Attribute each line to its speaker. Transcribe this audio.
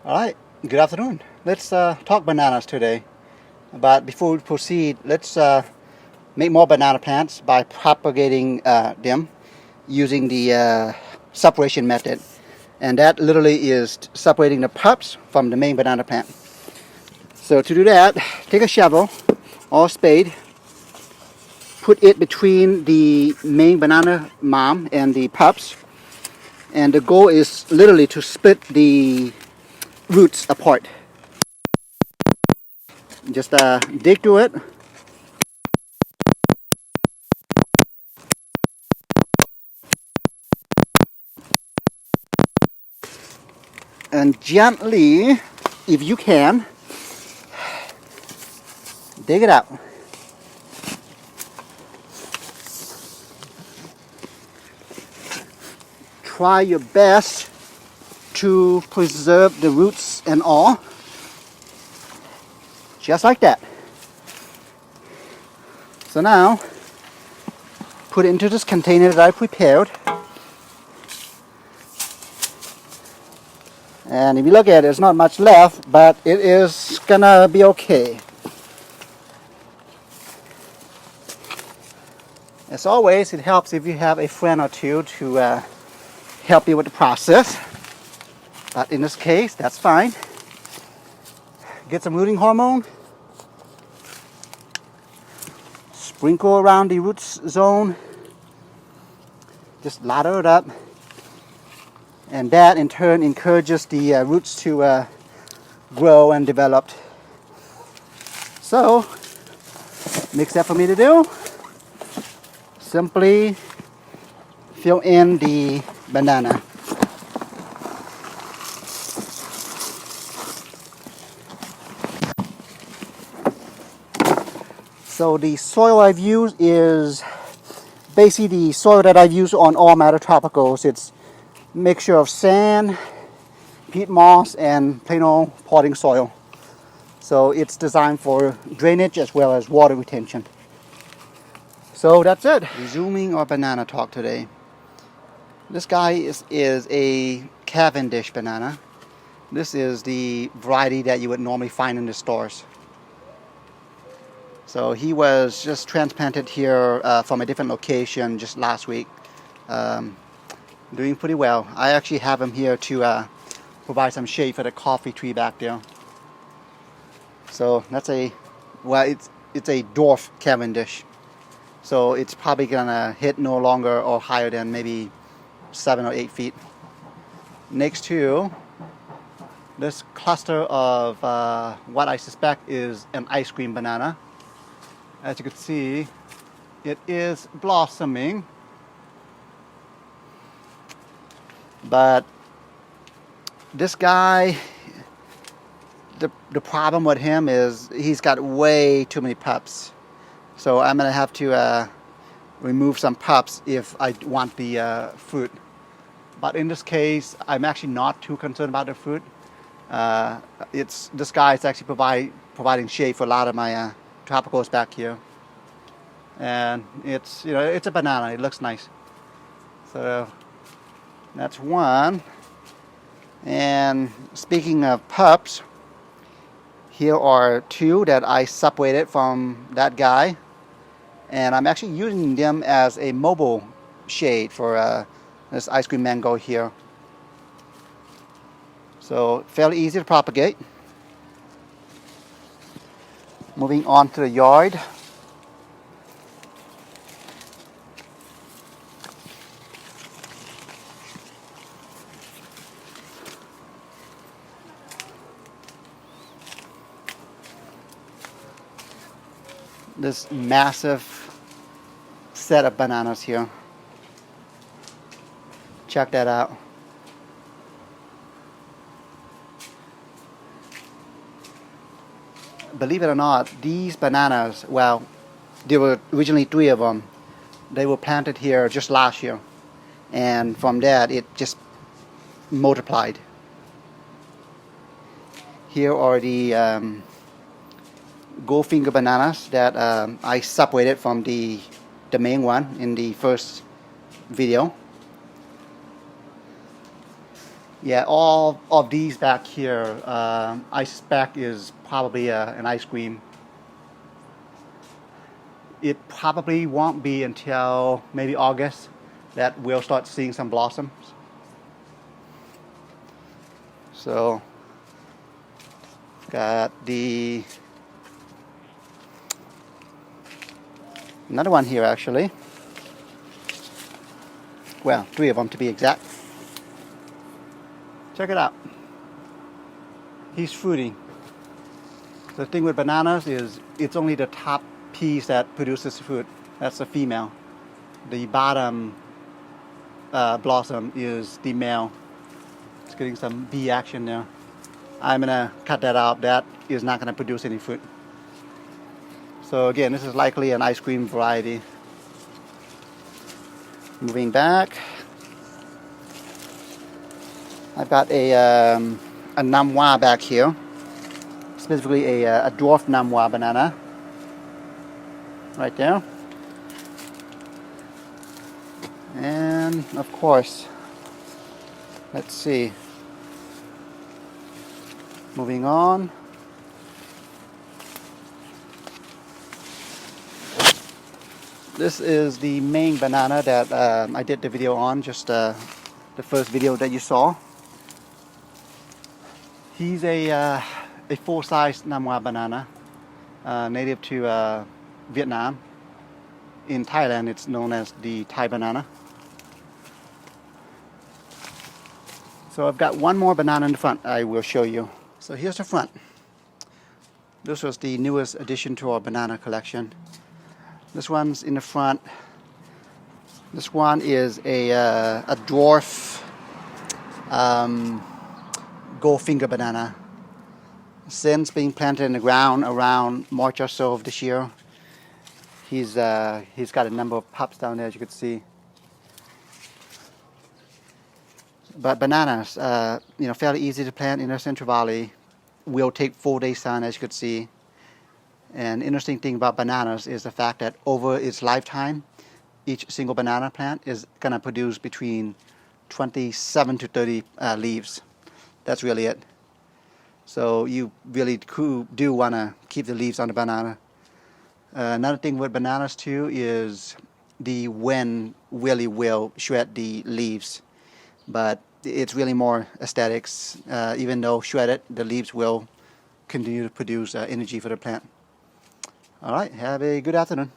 Speaker 1: Alright, good afternoon. Let's talk bananas today. But before we proceed, let's make more banana plants by propagating them using the separation method. And that literally is separating the pups from the main banana plant. So to do that, take a shovel or spade, put it between the main banana mom and the pups. And the goal is literally to split the roots apart. Just dig to it. And gently, if you can, dig it out. Try your best to preserve the roots and all. Just like that. So now, put it into this container that I prepared. And if you look at it, there's not much left, but it is gonna be okay. As always, it helps if you have a friend or two to help you with the process. But in this case, that's fine. Get some rooting hormone. Sprinkle around the roots zone. Just lather it up. And that in turn encourages the roots to grow and develop. So, next step for me to do, simply fill in the banana. So the soil I've used is basically the soil that I've used on all Matter Tropicals. It's a mixture of sand, peat moss, and plain old potting soil. So it's designed for drainage as well as water retention. So that's it. Resuming our banana talk today. This guy is a Cavendish banana. This is the variety that you would normally find in the stores. So he was just transplanted here from a different location just last week. Doing pretty well. I actually have him here to provide some shade for the coffee tree back there. So that's it's a Dwarf Cavendish. So it's probably gonna hit no longer or higher than maybe 7 or 8 feet. Next to this cluster of what I suspect is an ice cream banana. As you can see, it is blossoming, but this guy, the problem with him is he's got way too many pups. So I'm gonna have to remove some pups if I want the fruit. But in this case, I'm actually not too concerned about the fruit. This guy is actually providing shade for a lot of my tropicals back here, and it's a banana. It looks nice. So that's one. And speaking of pups, here are two that I separated from that guy, and I'm actually using them as a mobile shade for this ice cream mango here. So fairly easy to propagate. Moving on to the yard. This massive set of bananas here. Check that out. Believe it or not, these bananas, well, there were originally 3 of them. They were planted here just last year, and from that it just multiplied. Here are the Goldfinger Bananas that I separated from the main one in the first video. Yeah, all of these back here, I suspect is probably an ice cream. It probably won't be until maybe August that we'll start seeing some blossoms. So, got another one here actually. Well, 3 of them to be exact. Check it out. He's fruiting. The thing with bananas is it's only the top piece that produces fruit. That's the female. The bottom blossom is the male. It's getting some bee action there. I'm gonna cut that out. That is not gonna produce any fruit. So again, this is likely an ice cream variety. Moving back, I've got a Namoir back here, specifically a Dwarf Namoir banana, right there. And of course, let's see, moving on. This is the main banana that I did the video on, just the first video that you saw. He's a full-size Namoir banana, native to Vietnam. In Thailand, it's known as the Thai banana. So I've got one more banana in the front I will show you. So here's the front. This was the newest addition to our banana collection. This one's in the front. This one is a Dwarf Goldfinger Banana. Since being planted in the ground around March or so of this year, he's got a number of pups down there, as you can see. But bananas, fairly easy to plant in the Central Valley. Will take 4 days sun, as you could see. And interesting thing about bananas is the fact that over its lifetime, each single banana plant is going to produce between 27 to 30 leaves. That's really it. So you really do want to keep the leaves on the banana. Another thing with bananas too is the wind really will shred the leaves. But it's really more aesthetics. Even though shredded, the leaves will continue to produce energy for the plant. All right, have a good afternoon.